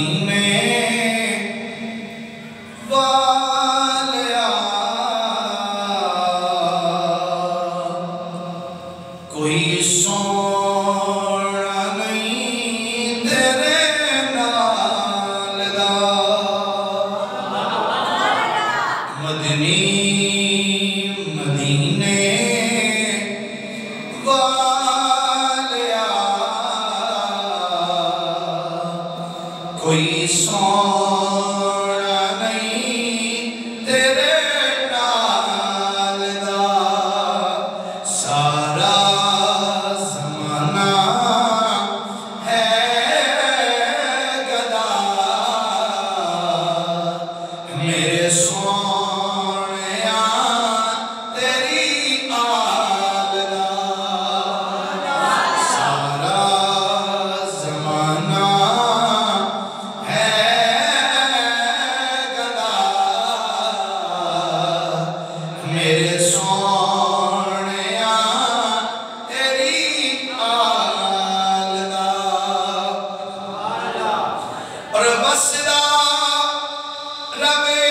مدینے والیا کوئی سونا نہیں تیرے نال دا مدنی مدینے والیا کوئی سونا نہیں تیرے نال دا سارا زمانہ ہے گدا میرے سونیا تیری آل دا سارا زمانہ میرے سونیا تیری آل دا اور بسدا روے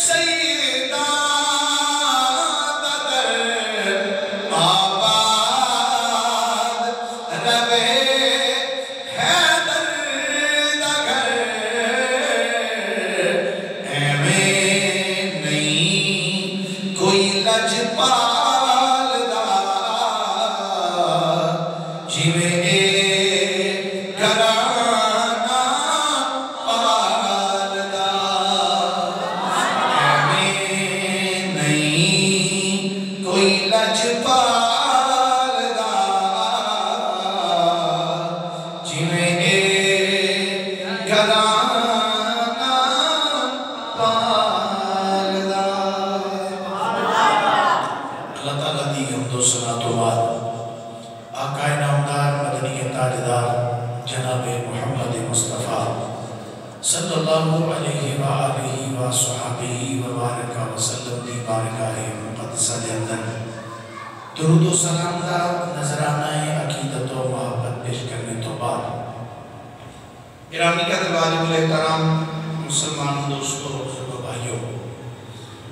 سیدہ دا در آباد روے حیدر دا گھر کوئی لجپال دا جویں گھرانہ پال دا ایویں نہیں کوئی لجپال دا جویں گھرانہ پال دا اللہ تعالیٰ دی حمد و ثنا تو بعد آقا نامدار مدنی تاجدار جناب محمد مصطفیٰ صلی اللہ علیہ وآلہ وصحبہ وبارک وسلم دی بارگاہ مقدسہ دے اندر درود و سلام دا نظرانہ عقیدت و محبت پیش کرنے تو بعد گرامی کا واجب الاحترام مسلمان دوستوں و بھائیوں،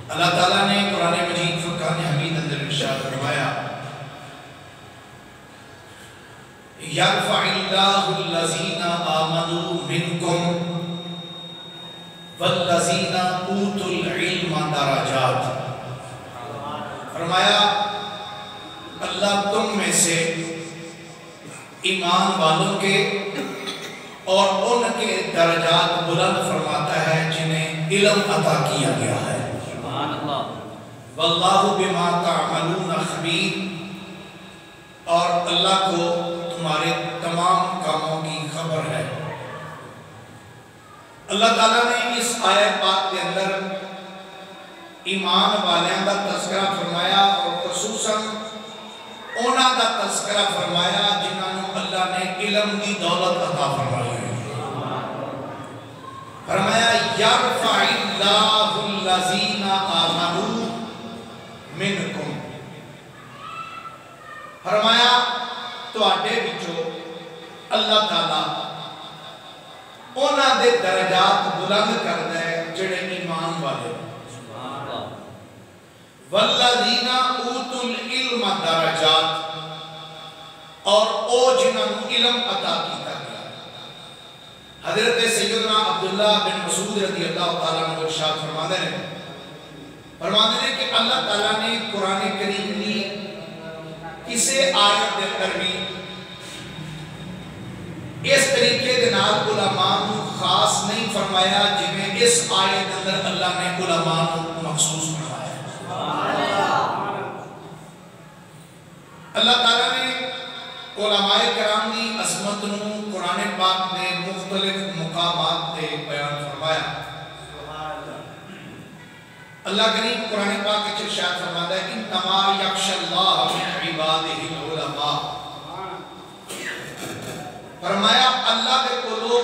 اللہ تعالیٰ نے قرآن مجید فرقان حمید اندر ارشاد فرمایا یرفع اللہ الذین آمنوا منکم والذین اوتوا العلم درجات، فرمایا اللہ تم میں سے ایمان والوں کے اور ان کے درجات بلند فرماتا ہے جنہیں علم عطا کیا گیا ہے۔ واللہ بما تعملون خبیر، اور اللہ کو تمہارے تمام کاموں کی خبر ہے۔ اللہ تعالیٰ نے اس آیت پاک کے اندر ایمان والیاں دا تذکرہ فرمایا اور خصوصاً اونا دا تذکرہ فرمایا جنہاں اللہ نے علم دی دولت عطا فرمائی ہے۔ فرمایا یرفع اللہ الذین آمنوا منکم، فرمایا تو آٹے بچو اللہ تعالیٰ اونا دے درجات بلند کر دے جڑے ایمان والے، والذین اوتوا العلم درجات، اور او جنہوں علم عطا کیتا گیا۔ حضرت سیدنا عبداللہ بن مسعود رضی اللہ تعالیٰ عنہ ارشاد فرماتے ہیں کہ اللہ تعالیٰ نے قرآن کریم کی کسے آیت دے اندر بھی اس طریقے دے نال علماء کو خاص نہیں فرمایا جنہیں اس آیت دے اندر اللہ نے علماء کو مخصوص فرمایا۔ اللہ تعالیٰ نے علماء کرام دی عظمت نو قرآن پاک نے مختلف مقامات تے بیان فرمایا۔ اللہ کریم قرآن پاک کے ارشاد فرماتا ہے انما یخشی اللہ من عبادہ العلماء، فرمایا اللہ دے کولو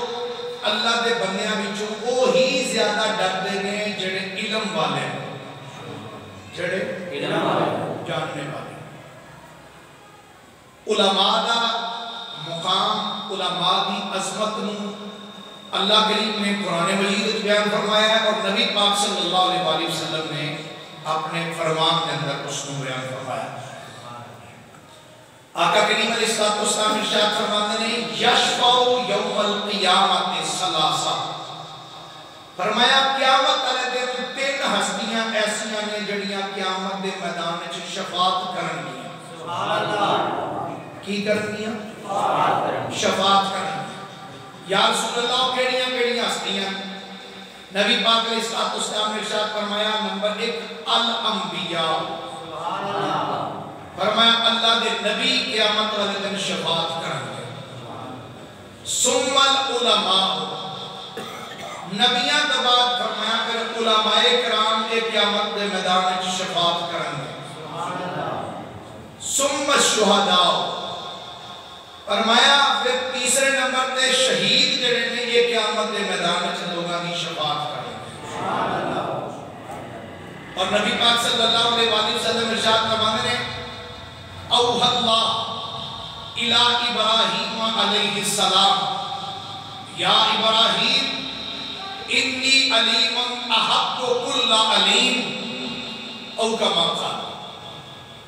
اللہ دے بندیاں وچوں وہی زیادہ ڈردے نے جڑے علم والے، جڑے علم والے جاننے والے۔ علماء دا مقام علماء دی عظمت نو اللہ کریم نے قرآن مجید بیان فرمایا ہے اور نبی پاک صلی اللہ علیہ وآلہ وسلم نے اپنے فرمان کے اندر اس کو بیان فرمایا. آقا کریم علیہ السلام ارشاد فرماتے ہیں یشفع یوم القیامت ثلاثہ، فرمایا قیامت والے دن تین ہستیاں ایسیاں نے جڑیاں قیامت دے میدان وچ شفاعت کرنگیاں. سبحان اللہ. کی کرنگیاں؟ شفاعت کرنگیاں. یا رسول اللہ کیڑیاں کیڑیاں ہستیاں؟ نبی پاک علیہ السلام نے ارشاد فرمایا نمبر 1 الانبیاء. سبحان اللہ. فرمایا اللہ دے نبی قیامت والے دن شفاعت کریں گے. ثم العلماء، نبیاں کے بعد فرمایا پھر علماء کرام کے قیامت دے میدان میں شفاعت کریں گے. ثم الشہداء، فرمایا پھر تیسرے نمبر تے شہید جڑے نے یہ قیامت دے میدان میں لوگاں کی شفاعت کریں گے. اور نبی پاک صلی اللہ علیہ وآلہ وسلم ارشاد فرماتے ہیں اوحى اللہ الى ابراہیم علیہ السلام یا ابراہیم انی علیم احب کل علیم او کما قال.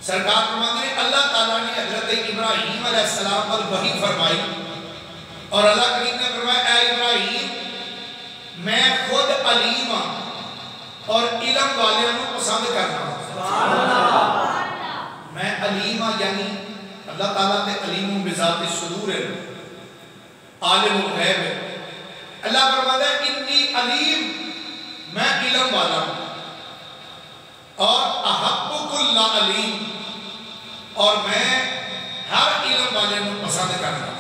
سرکار فرماتے ہیں اللہ تعالیٰ نے حضرت ابراہیم علیہ السلام پر وحی فرمائی اور اللہ کریم نے فرمایا اے ابراہیم میں خود علیم اور علم والے کو پسند کرنا ہوں. سبحان اللہ. میں علیمہ یعنی اللہ تعالیٰ تے علیم بذات الصدور ہے، عالم الغیب ہے. اللہ فرماتا ہے انی علیم، میں علم والا ہوں، اور احب کل علیم، اور میں ہر علم والے کو پسند کرنا ہوں.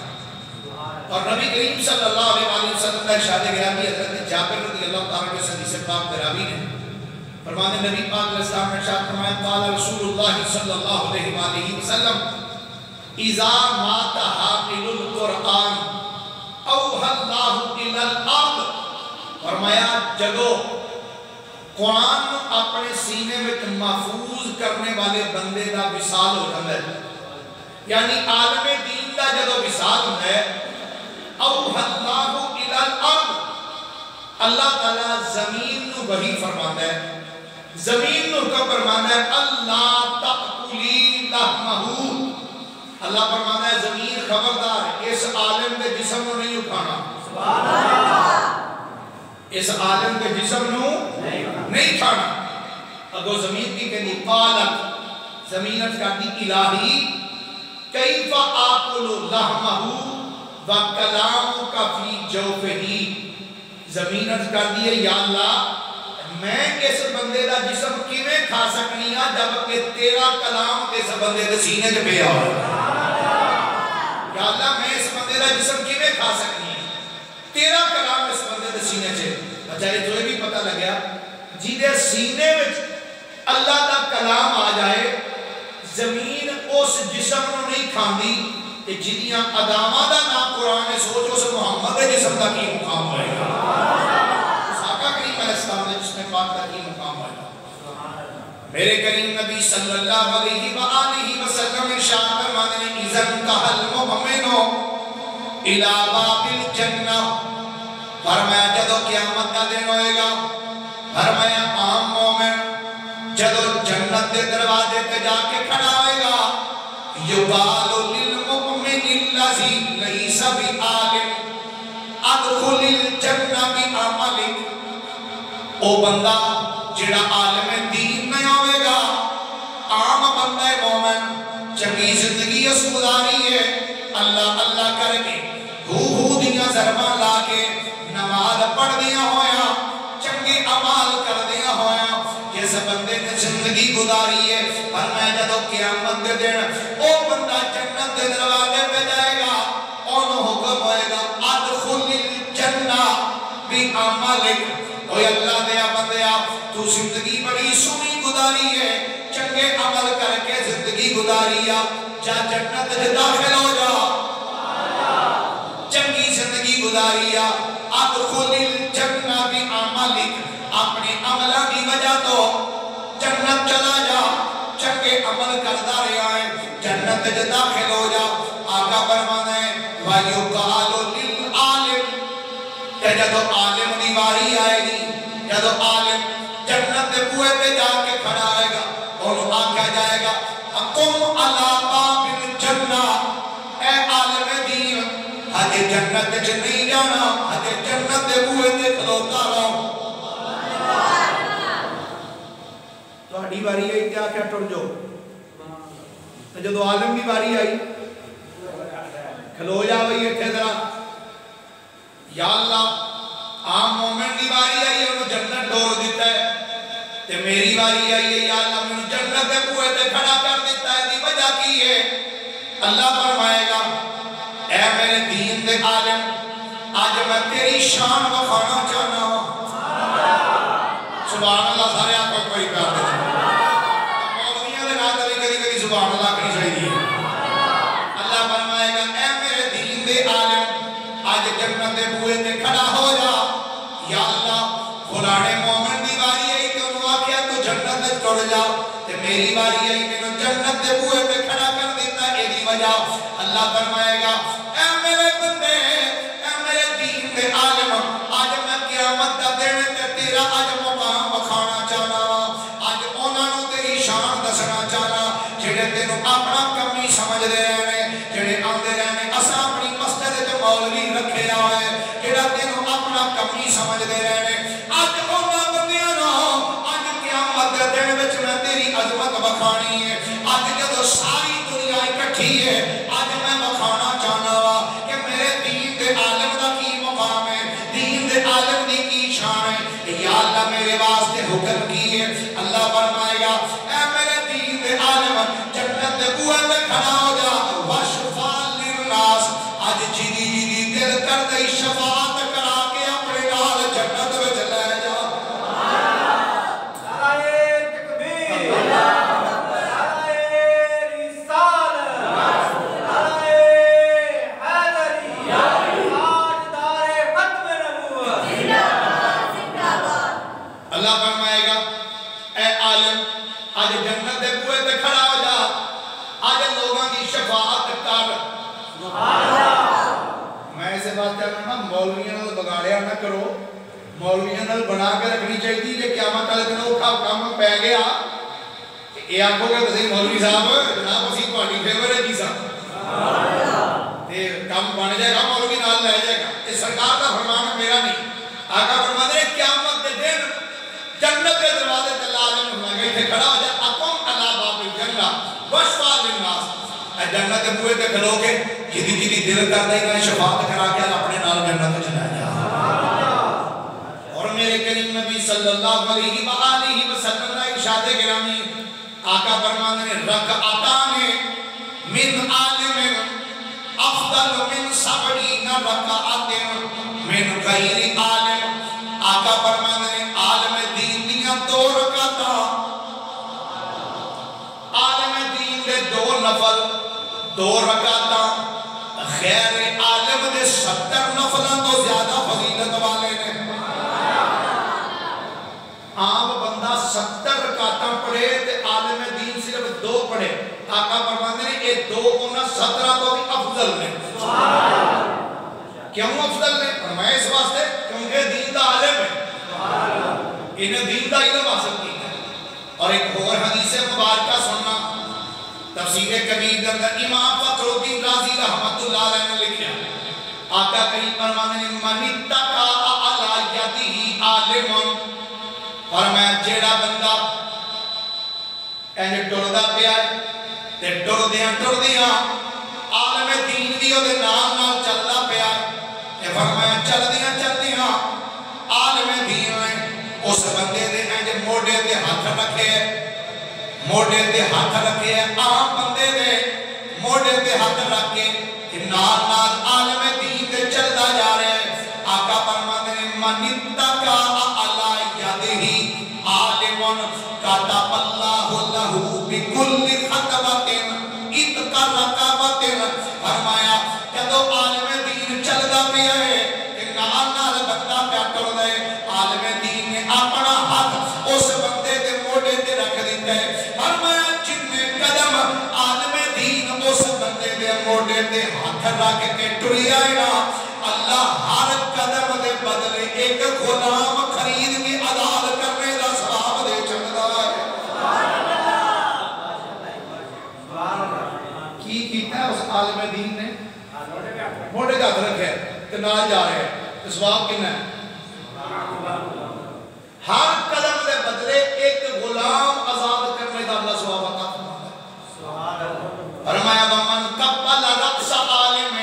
اور نبی کریم صلی اللہ علیہ وسلم کا ارشاد گرامی حضرت جابر رضی اللہ تعالیٰ کے حدیث پاک دراوی نے فرمانے نبی پاک علیہ السلام نے ارشاد فرمایا قال رسول اللہ صلی اللہ علیہ وآلہ وسلم اذا مات حامل القرآن اوحى اللہ الى الارض. فرمایا جدو قرآن اپنے سینے میں محفوظ کرنے والے بندے دا وصال ہو جاتا ہے، یعنی عالم دین دا جدو وصال ہوتا ہے اوحى اللہ الى الارض، اللہ تعالیٰ زمین نو وحی فرماتا ہے، زمین نو حکم فرمانا ہے اللہ تأکلی لحمہو. اللہ فرمانا ہے زمین خبردار اس عالم کے جسم نو نہیں اٹھانا. سبحان اللہ. اس عالم کے جسم نو نہیں اٹھانا. اگو زمین کی کہنی قالت، زمینت کہتی الہی کیف آکلو لحمہو وکلامک فی جوفہی. زمینت کہتی ہے یا اللہ میں اس بندے دا جسم کیویں کھا سکنی ہاں جبکہ تیرا کلام اس بندے دے سینے تے پیا ہو. یا اللہ میں اس بندے دا جسم کیویں کھا سکنی ہاں تیرا کلام اس بندے دے سینے تے. اچھا یہ تو بھی پتہ لگیا جی دے سینے وچ اللہ دا کلام آ جائے زمین اس جسم نو نہیں کھاندی تے جدیاں اداماں دا نام قرآن نے سوچ اس محمد دے جسم دا کی مقام ہوئے گا. میرے کریم نبی صلی اللہ علیہ وآلہ وسلم ارشاد فرماتے ہیں اذن تہل مؤمنو الی باب الجنہ. فرمایا جدو قیامت کا دن ہوئے گا، فرمایا عام مومن جدو جنت دے دروازے تے جا کے کھڑا ہوئے گا یقال للمؤمن الذی لیس بعالم ادخل الجنہ بعملک. او بندہ جڑا عالم دین میں آوے گا، عام بندہ مومن چنگی زندگی اس گزاری ہے اللہ اللہ کر کے ہو دیاں ضرباں لا کے نماز پڑھ دیا ہویا چنگے عمال کر دیا ہویا جس بندے نے زندگی گزاری ہے. فرمایا جدو قیامت کے دن او بندہ جنت کے دروازے پہ جائے گا انہوں حکم ہوئے گا ادخل الجنہ بعملک. اوہ اللہ دیا بندیا تو زندگی بڑی سونی گزاری ہے، چنگے عمل کر کے زندگی گزاری ہے، جا جنت میں داخل ہو جا. چنگی زندگی گزاری ہے ادخل الجنہ بعملک، اپنے عملہ کی وجہ تو جنت چلا جا، چنگے عمل کرتا رہا ہے جنت میں داخل ہو جا. آقا فرمانا ہے فَيُقَالُ لِلْعَالِمِ کہ جدو عالم دی واری آئے گی، جدو عالم جنت دے بوئے تے جا کے کھڑا آئے گا، انہوں آکھا جائے گا اقم علی باب الجنہ، اے عالم دین ہجے جنت چ نہیں جانا، ہجے جنت دے بوئے تے کھلوتا رہو۔ تو ہڈی واری آئی کیا کیا ٹر جو تو جدو عالم دی واری آئی کھلو جا بھئی اتھے ذرا یا اللہ عام مومن دی واری آئی انہوں جنت ڈور دیتا ہے تے میری واری آئی ہے یا اللہ میں جنت دے بوئے تے کھڑا کر دیتا ہے، دی وجہ کی ہے؟ اللہ فرمائے گا اے میرے دین دے عالم آج میں تیری شان بخانا چاہنا ہوں۔ سبحان اللہ، سارے آپ کو کوئی پیار دے مولویاں دے ناتا بھی کدی کدی سبحان اللہ کرنی چاہیے۔ اللہ فرمائے گا اے میرے دین دے عالم آج جنت دے بوئے تے کھڑا ہو جا، یا اللہ فلانے مومن دی واری آئی کہ انہوں آکھیا تو جنت دے ٹر جا تے میری واری آئی کہ انہوں جنت دے بوئے تے کھڑا کر دیتا ہے، دی وجہ اللہ فرمائے گا اے میرے بندے، اے میرے دین دے عالم آج میں قیامت دا دینے تے تیرا آج مقام بکھانا چاہنا، آج انہوں نے تیری شان دسنا چاہنا جنہیں تینوں اپنا کمی سمجھ دے رہنے، جنہیں آندے رہنے اسا اپنی مسجد جو مولوی رکھے آئے جنہیں تینوں اپنا کمی سمجھ دے رہنے، آج انہوں بندیاں نہ آج قیامت دے دن وچ میں تیری عظمت بکھانی ہے، آج جدو ساری دنیا اکٹھی ہے آج میں بکھانا چاہنا وا کہ میرے دین دے عالم دا کی مقام ہے، دین دے عالم دی کی شان ہے، یا اللہ میرے واسطے حکم کی ہے۔ اللہ فرمائے گا اے میرے دین دے عالم جنت دے بوئے تے کھڑا ہو جا، وَشْفَعْ لِلنَّاسِ آج جیدی جیدی دل کر دئی شفاعت کرا کے اپنے نال جنت وچ لے جا۔ اللہ فرمائے گا اے عالم آج جنت دے بوئے تے کھڑا ہو جا، آج لوگاں کی شفاعت کر۔ میں اسے بات کہنا نا مولویاں نال بگاڑیا نہ کرو، مولویاں نال بنا کے رکھنی چاہیے کہ قیامت والے دن اوکھا کام پہ گیا یہ آنکھوں کے تسی مولوی صاحب جناب اسی تہاڈی فیور ہے جی صاحب تے کام بن جائے گا مولوی نال لے جائے گا، یہ سرکار کا فرمان ہے میرا نہیں۔ آقا فرماتے ہیں قیامت کے دن جنت کے دروازے تے عالم لگے تھے کھڑا ہو جا اقم علی باب الجنہ وَشْفَعْ لِلنَّاسِ، اے جنت کے بوئے تے کھلو کے جیدی جیدی دل کر دے گا شفاعت کرا کے اپنے نال جنت وچ لے جا۔ اور میرے کریم نبی صلی اللہ علیہ وآلہ وسلم نے ارشاد گرامی آقا فرماتے ہیں رکعتان من عالم افضل من 70 رکعت من غیر عالم، آقا فرماتے ہیں عالم دین دیاں 2 رکعتاں، عالم دین دے 2 نفل 2 رکعتاں غیر عالم دے 70 نفلاں تو زیادہ فضیلت والے نے۔ عام بندہ 70 رکعتاں پڑھے تے عالم دین صرف 2 پڑھے، آقا فرماتے ہیں یہ 2 انہاں 17 تو بھی افضل نے۔ کیوں افضل نے؟ فرمایا اس واسطے کیونکہ دین دا عالم ہے، انہیں دین دا علم حاصل کیا ہے۔ اور ایک اور حدیث مبارکہ سننا تفسیر کبیر کے اندر امام فخر الدین رازی رحمت اللہ علیہ نے لکھا آقا کریم فرماتے ہیں من اتقا علی یدہ عالم، فرمایا جیڑا بندہ اینج ٹردا پیا ہے تے ٹردیاں عالم دین دی او دے نال نال چلدا پیا ہے، فرمایا چلدیاں عالم دین نے اس بندے دے اینج موڈے تے ہاتھ رکھے، موڈے تے ہاتھ رکھے، عام بندے دے موڈے تے ہاتھ رکھ کے نال نال عالم دین تے چلدا جا رہا ہے۔ آقا فرماتے ہیں من اتقا علی یدہ عالم کتب اللہ لہ بکل خطوۃ اتقا رقبۃ، فرمایا جدو عالم دین چلدا پیا ہے نال نال بندہ پیا ٹردا ہے، عالم دین نے اپنا ہاتھ اس بندے دے موڈے تے رکھ دیتا ہے، فرمایا جن قدم عالم دین اس بندے دے موڈے تے ہاتھ پتھر رکھ کے ٹریا ہے نا اللہ ہر قدم دے بدلے ایک غلام خرید کے آزاد کرنے دا ثواب دے چکتا ہے کی کیتا ہے اس عالم دین نے موڑے کا درک ہے کہ نال جا رہے ہیں ثواب کنا ہے ہر قدم دے بدلے ایک غلام آزاد کرنے دا اللہ ثواب عطا فرماتا ہے فرمایا ومن قبل رأس عالم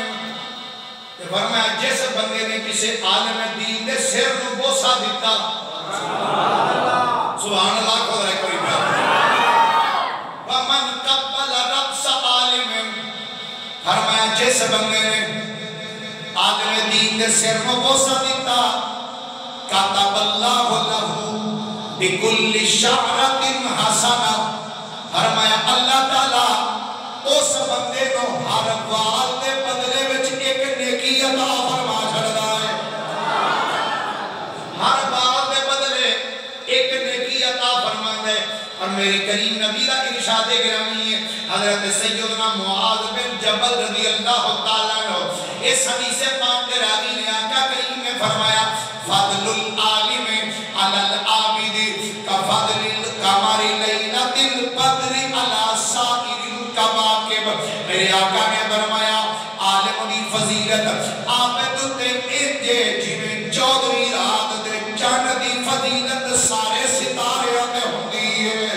فرمایا جس بندے نے کسی عالم دین دے سر نو بوسا دیتا سبحان اللہ کو رہے کوئی بات ومن قبل رأس عالم فرمایا جس بندے نے عالم دین دے سر نو بوسا دیتا کاتب اللہ لہو بکل شعرت حسنہ فرمایا اللہ تعالیٰ اس بندے کو ہر وال دے بدلے وچ ایک نیکی عطا فرما چھڑدا ہے ہر وال دے بدلے ایک نیکی عطا فرماندا ہے اور میرے کریم نبی کا ارشاد گرامی ہے حضرت سیدنا معاذ بن جبل رضی اللہ تعالیٰ عنہ اس حدیث پاک کے راوی نے آقا کریم نے فرمایا فضل العالم علی العابد کفضل القمر لیلۃ القدر علی سائر الکواکب میرے آقا نے فرمایا عالم دی فضیلت عابد تے انجے جویں 14ویں رات دے چاند دی فضیلت سارے ستاریاں تے ہوندی ہے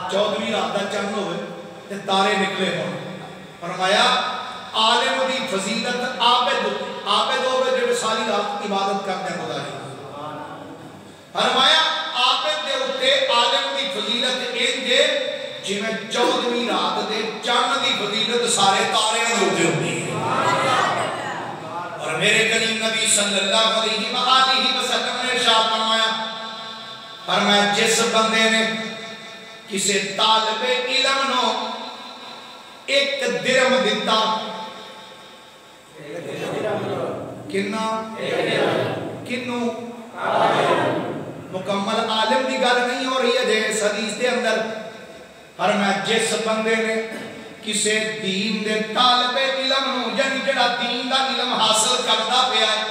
14ویں رات دا چاند ہوئے تے تارے نکلے ہوں فرمایا عالم دی فضیلت عابد ہوئے جو ساری رات عبادت کرتے ہیں خدا فرمایا عابد دے اتے عالم دی فضیلت انجے جی میں 14ویں رات دے چاند دی فضیلت سارے تارے دے اتے ہوتی ہے اور میرے کریم نبی صلی اللہ علیہ وآلہ وسلم نے ارشاد فرمایا جس بندے نے کسی طالب علم نو ایک درم دیتا کنہ کنوں مکمل عالم دی گل نہیں ہو رہی ہے جیس حدیث دے اندر فرمایا جس بندے نے کسی دین دے طالب علم نو یعنی جڑا دین دا علم حاصل کرتا پیا ہے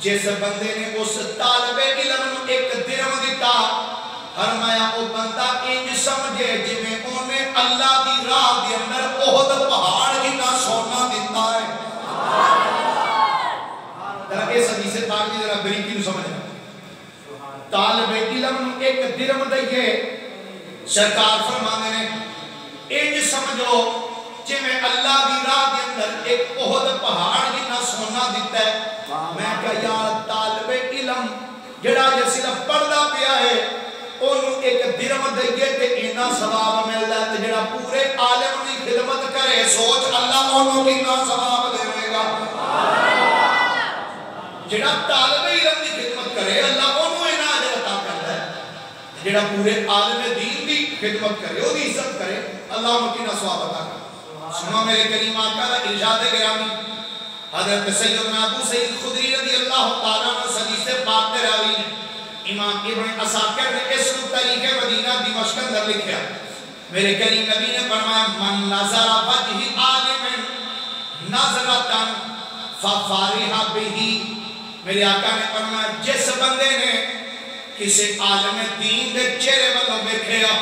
جس بندے نے اس طالب علم نو ایک درم دیتا فرمایا وہ بندہ انج سمجھے جویں اونے اللہ دی راہ دے اندر احد پہاڑ جتنا سونا دیتا ہے ذرا اس حدیث پاک دی ذرا بریکی نو سمجھنا طالب علم نو ایک درم دئیے سرکار فرمانے نے انج سمجھو جویں اللہ دی راہ دے اندر ایک احد پہاڑ جتنا سونا دیتا ہے میں کہا یا طالب علم جڑا یہ صرف پڑھدا پیا ہے انہوں ایک درم دئیے تے اینا ثواب ملتا ہے جڑا پورے عالم دی خدمت کرے سوچ اللہ انہوں کتنا ثواب دے گا جڑا طالب علم دی خدمت کرے اللہ انہوں اینا اجر عطا کرتا ہے جڑا پورے عالم دین دی خدمت کرے وہ دی عزت کرے اللہ انہوں کتنا ثواب عطا کرتا سنو میرے کریم آقا دا ارشاد گرامی حضرت سیدنا ابو سعید خدری رضی اللہ تعالیٰ عنہ حدیث پاک دے راوی نے امام ابن عساکر نے اس تاریخ مدینہ دمشق اندر لکھا میرے کریم نبی نے فرمایا من نظر وجہ عالم نظرتا ففارح بہی میرے آقا نے فرمایا جس بندے نے کسی عالم دین دے چہرے والوں دیکھیا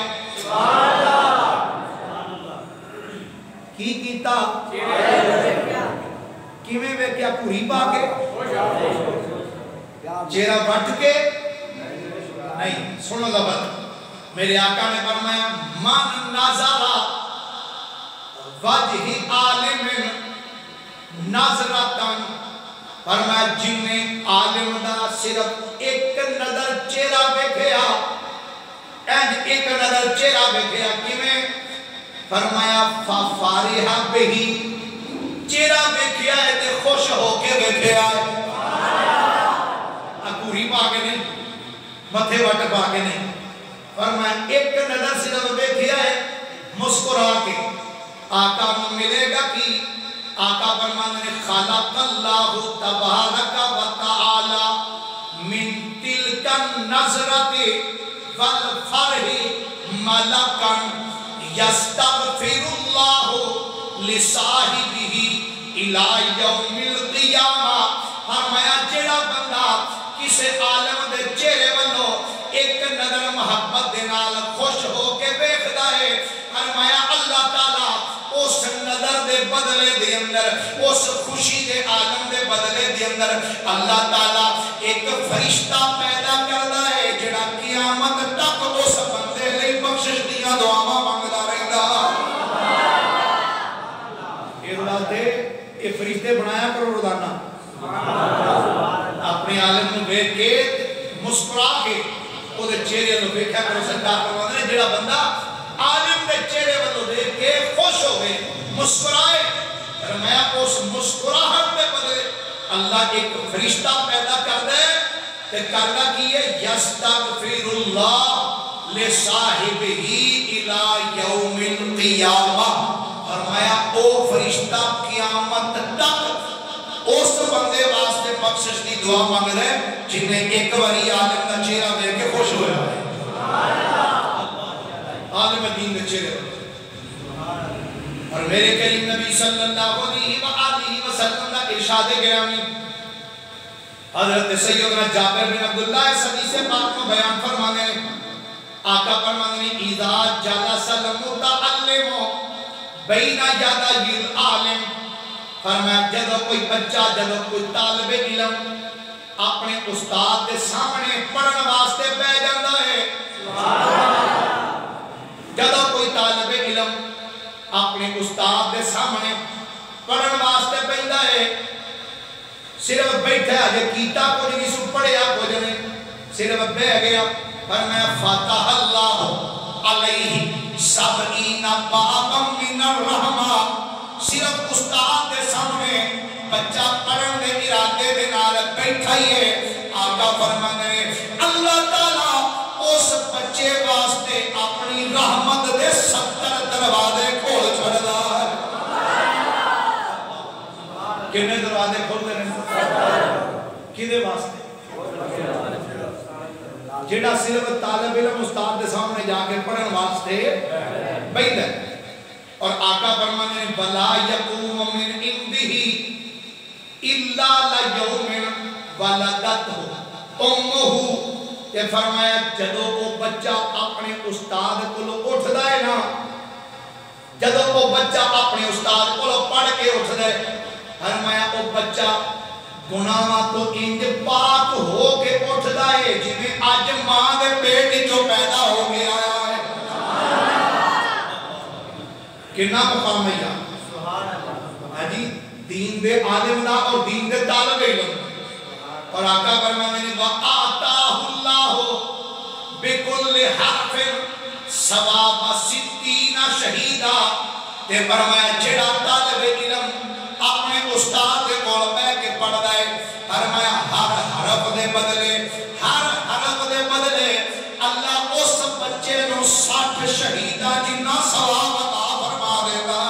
کی کیتا کیویں ویکھیا پوری پا کے چہرہ وٹ کے نہیں سنو زبط میرے آقا نے فرمایا من نظر وجہ عالم نظرتن فرمایا جن نے عالم دا صرف ایک نظر چہرہ بیکھیا ایک نظر چہرہ بیکھیا کیویں فرمایا ففارح بہی چہرہ بیکھیا ہے تے خوش ہو کے بیکھیا ہے اکوری پا کے نہیں متھے وٹ پا کے نہیں فرمایا ایک نظر صرف بیکھیا ہے مسکرا کے آقا میں ملے گا کی آقا فرمانے نے خلق اللہ تبارک و تعالی من تلک النظرت والفرح ملکن یستغفر اللہ لصاحبہ الی یوم القیامہ فرمایا جڑا بندہ کسے عالم دے چہرے والوں ایک نظر محبت دے نال خوش ہو کے ویکھدا ہے فرمایا اللہ تعالیٰ اس نظر دے بدلے دے اندر اس خوشی دے عالم دے بدلے دے اندر اللہ تعالیٰ ایک فرشتہ پیدا کردا ہے جڑا قیامت تک اس بندے لئی بخشش دیاں دعاواں منگدا رہندا یہ فرشتے بنایا کرو روزانہ اپنے عالم نو ویکھ کے مسکرا کے او دے چہرے نو ویکھیا کرو سرکار فرماندے نے جڑا بندہ عالم دے چہرے ولوں دیکھ کے خوش ہوے مسکرائے فرمایا اس مسکراہٹ دے بدلے اللہ ایک فرشتہ پیدا کردا ہے تے کردا کی ہے یستغفر اللہ لصاحبہ الی یوم القیامہ فرمایا او فرشتہ قیامت تک اس بندے واسطے بخشش دی دعا مانگدا ہے جن نے ایک باری عالم دا چہرہ دیکھ کے خوش ہویا ہے عالم دین دے چہرے اور میرے کریم نبی صلی اللہ علیہ وآلہ وسلم دا ارشاد گرامی حضرت سیدنا جابر بن عبداللہ اس حدیث پاک میں بیان فرمانے آقا فرمانے اذا جلس المتعلم بین یدی العالم فرمایا جب کوئی بچہ جب کوئی طالب علم اپنے استاد کے سامنے پڑھن واسطے بیٹھ جاتا ہے جب کوئی طالب علم اپنے استاد کے سامنے پڑھن واسطے بیٹھتا ہے صرف بیٹھا ہے کیتا کچھ نہیں سو پڑھیا کچھ نہیں صرف بیٹھ گیا فرمایا فتح اللہ علیہ سبعین بابا من الرحمہ صرف استاد دے سامنے بچہ پڑھن دے ارادے دے نال بیٹھا ہی ہے آقا فرماندے نے اللہ تعالیٰ اس بچے واسطے اپنی رحمت دے 70 دروازے کھول چھڑدا ہے کتنے دروازے کھولتے ہیں کدے واسطے جڑا صرف طالب علم استاد دے سامنے جا کے پڑھن واسطے بیٹھا ہے اور آقا فرمانے بلا یقوم من عندہ الا لیوم ولدتہ امہ کہ فرمایا جدو وہ بچہ اپنے استاد کو اٹھدا ہے نا جدو وہ بچہ اپنے استاد کو پڑھ کے اٹھدا ہے فرمایا وہ بچہ گناہاں تو انج پاک ہو کے اٹھدا ہے جویں اج ماں دے پیٹ وچوں پیدا ہو کے آیا ہے کتنا مقام ہے یہاں جی دین دے عالم دا اور دین دے طالب علم اور آقا فرمانے نے وَآتَاهُ اللَّهُ بِكُلِّ حَرْفٍ ثواب 60 شہیدہ تے فرمایا جڑا طالب علم اپنے استاد دے کول بیٹھ کے پڑھدا ہے فرمایا ہر حرف دے بدلے اللہ اس بچے نو 60 شہیدہ جنہ ثواب عطا فرما دیتا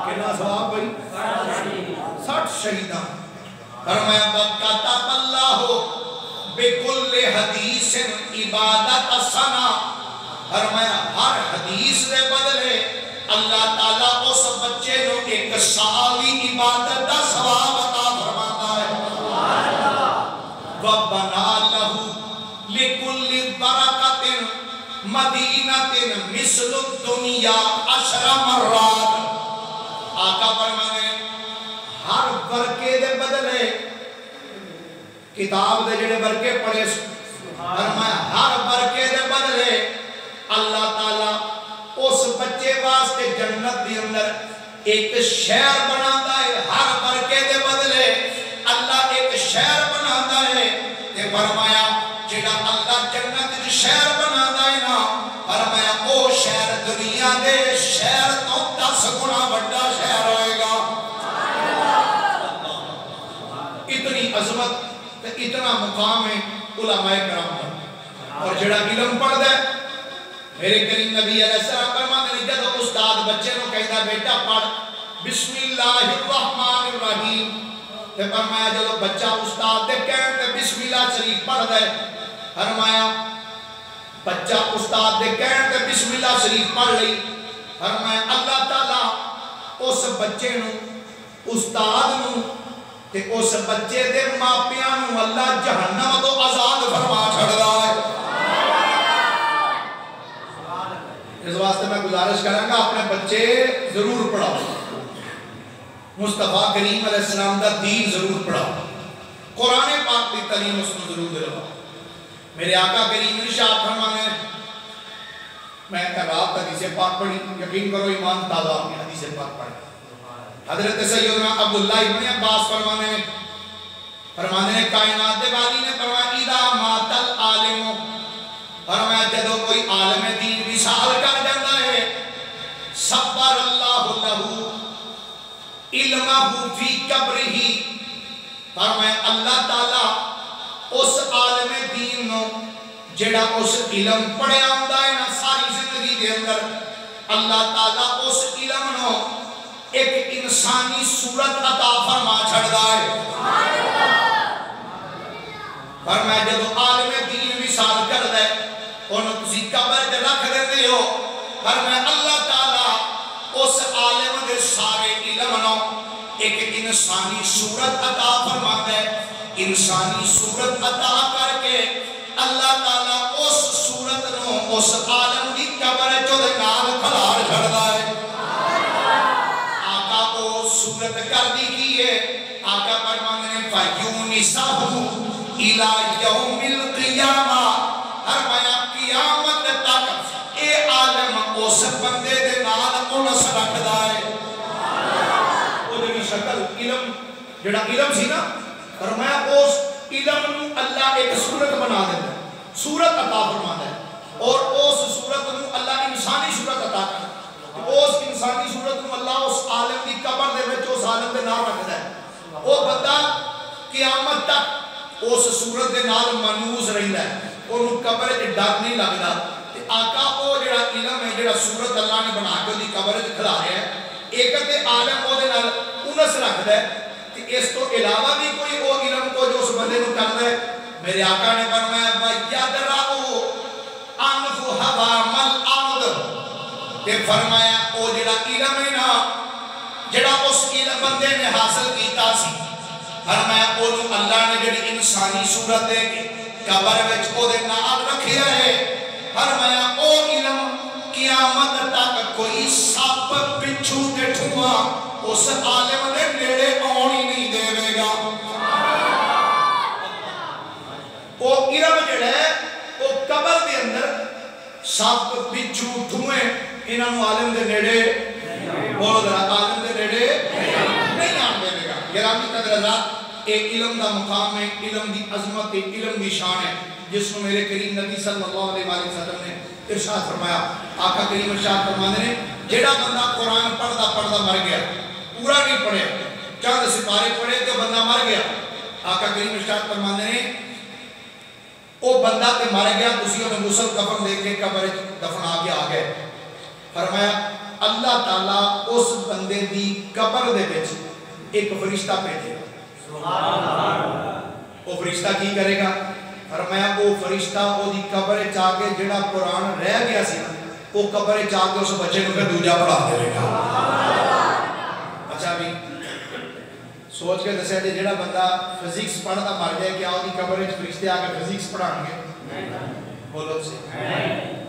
کتنا ثواب بھائی 60 شہیدہ فرمایا وَكَتَبَ اللَّهُ بِكُلِّ حَدِيثٍ عِبَادَةَ سَنَةٍ فرمایا ہر حدیث دے بدلے اللہ تعالیٰ اس بچے نو ایک سالی عبادت دا ثواب عطا فرماتا ہے وَبَنَا لَهُ لِكُلِّ بَرَكَةٍ مَدِينَةٍ مِثْلُ الدُّنْيَا 10 مرات آقا فرمانے ہر برکے دے بدلے کتاب دے جڑے برکے پڑھے فرمایا ہر برکے دے بدلے اللہ تعالیٰ اس بچے واسطے جنت دی اندر ایک شہر بناتا ہے ہر برکے دے بدلے اللہ ایک شہر بناتا ہے تے فرمایا جڑا اللہ جنت دی شہر بناتا ہے نا فرمایا او شہر دنیا دے شہر تو 10 گنا بڑا شہر ہوئے گا اتنی عظمت تے اتنا مقام ہے علماء کرام کا اور جڑا علم پڑھدا ہے میرے کریم نبی علیہ السلام فرماتے ہیں جب استاد بچے نو کہتا بیٹا پڑھ بسم اللہ الرحمن الرحیم تے فرمایا جب بچہ استاد دے کہتے بسم اللہ شریف پڑھ دے فرمایا بچہ استاد دے کہن تے بسم اللہ شریف پڑھ لئی، فرمایا اللہ تعالیٰ اس بچے نو استاد نو تے اس بچے دے ماپیاں نو اللہ جہنم تو آزاد فرما چھڑدا ہے۔ اس واسطے میں گزارش کروں گا اپنے بچے ضرور پڑھاؤ، مصطفیٰ کریم علیہ السلام دا دین ضرور پڑھاؤ، قرآن پاک کی تعلیم اس کو ضرور دلواؤ۔ میرے آقا کریم ارشاد فرمانے میں رات حدیث پاک پڑھی، یقین کرو ایمان تازہ ہو گیا حدیث پاک پڑھی۔ حضرت سیدنا عبداللہ ابن عباس فرمانے کائنات دے والی نے فرمایا اذا مات العالم، فرمایا جدو کوئی عالم دین وصال کر جاتا ہے صبر اللہ لہو علمہ فی قبرہ، فرمایا اللہ تعالیٰ اس عالم دین نو جڑا اس علم پڑھیا ہوندا ہے نا ساری زندگی دے اندر، اللہ تعالیٰ اس علم نو ایک انسانی صورت عطا فرما چھڑدا ہے۔ فرمایا جب عالم دین وصال کردا ہے انہوں تسی قبر تے رکھ دیندے ہو، فرمایا اللہ تعالیٰ اس عالم دے سارے علم نو ایک انسانی صورت عطا فرماتا ہے، انسانی صورت عطا کر کے اللہ تعالیٰ اس صورت نو اس عالم دی قبر جو دے نال کھلار چھڑدا ہے۔ آقا کو صورت کر دی کی ہے، آقا فرمانے فَيُونِسَهُ إِلَى يَوْمِ الْقِيَامَةِ، فرمایا قیامت تک اے عالم اس بندے دے نال انس رکھدا ہے۔ شکل علم جڑا علم سی نا، فرمایا اس علم نو اللہ ایک صورت بنا دیتا ہے، صورت عطا فرماتا ہے، اور اس صورت نو اللہ انسانی صورت عطا کرتا ہے، اس انسانی صورت نو اللہ اس عالم دی قبر دے وچ اس عالم دے نال رکھدا ہے، وہ بندہ قیامت تک اس صورت دے نال منوس رہندا ہے، اونوں قبر وچ ڈر نہیں لگدا۔ تے آقا او جڑا علم ہے جڑا صورت اللہ نے بنا کے دی قبر وچ کھلا رہا ہے، ایک تے عالم او دے نال انس رکھدا ہے، تے اس تو علاوہ بھی کوئی او علم کو جو اس بندے نو کردا ہے، میرے آقا نے فرمایا وَيَدْرَعُ عَنْهُ هَوَامَ الْأَرْضِ، تے فرمایا او جڑا علم ہے نا جڑا اس علم بندے نے حاصل کیتا سی، فرمایا اونوں اللہ نے جڑی انسانی صورت دے کے قبر وچ او دے نال رکھیا ہے، فرمایا او علم قیامت تک کوئی سپ پچھو تے ٹھواں اس عالم دے نیڑے آن ہی نہیں دے گا۔ وہ علم جڑا ہے وہ قبر دے اندر سپ پچھو ٹھویں انہوں عالم دے نیڑے بولو ذرا عالم دے نیڑے نہیں آن دے گا۔ گرامی قدر حضرات، ایک علم دا مقام ہے، علم دی عظمت، علم دی شان ہے، جس کو میرے کریم نبی صلی اللہ علیہ وسلم نے ارشاد فرمایا۔ آقا کریم ارشاد فرمانے نے جیڑا بندہ قرآن پڑھدا مر گیا، پورا نہیں پڑھے، چند سپارے پڑھے تو بندہ مر گیا، آقا کریم ارشاد فرمانے نے او بندہ تے مر گیا، تسی انہیں غسل کفن دے کے قبر دفنا کے آ گئے، فرمایا اللہ تعالیٰ اس بندے دی قبر دے وچ ایک فرشتہ بھیجے گا۔ وہ فرشتہ کی کرے گا؟ فرمایا وہ فرشتہ وہ دی قبر چاہ کے جڑا قرآن رہ گیا سی وہ قبر چاہ کے اس بچے کو پھر دوجا پڑھا دے گا۔ اچھا بھی سوچ کے دسیا جڑا بندہ فزکس پڑھتا مر جائے کیا وہ دی قبر وچ فرشتے آ کے فزکس پڑھان گے؟ بولو سے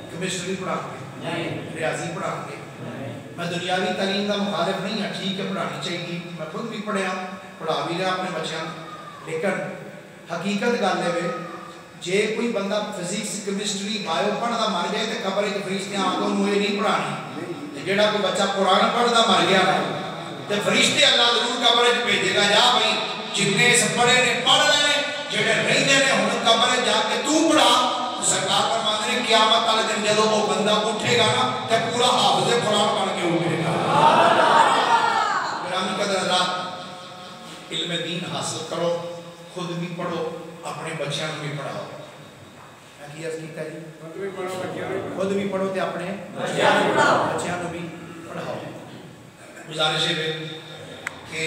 کیمسٹری پڑھان گے، ریاضی پڑھان گے؟ میں دنیاوی تعلیم کا مخالف نہیں ہوں، ٹھیک ہے پڑھانی چاہیے، میں خود بھی پڑھیا پڑھا بھی رہا اپنے بچوں، لیکن حقیقت گل ہے جے کوئی بندہ فزکس کیمسٹری بایو پڑھتا مر جائے تو قبر وچ فرشتے آ کے انہوں یہ نہیں پڑھانی، جڑا کوئی بچہ قرآن پڑھتا مر گیا تو فرشتے اللہ ضرور قبر وچ بھیجے گا، جا بھائی جتنے اس پڑھے نے پڑھ لے، جڑے رہندے نے ہن قبر جا کے تو پڑھا۔ سرکار فرماتے ہیں قیامت والے دن جدوں وہ بندہ اٹھے گا نا تے پورا حافظ قرآن بن کے اٹھے گا۔ گرامی قدر حضرات، علم دین حاصل کرو، خود بھی پڑھو، اپنے بچیاں کو بھی پڑھاؤ۔ میں کی عرض کیتا جی؟ خود بھی پڑھو تے اپنے بچیاں کو بھی پڑھاؤ۔ گزارش ہے کہ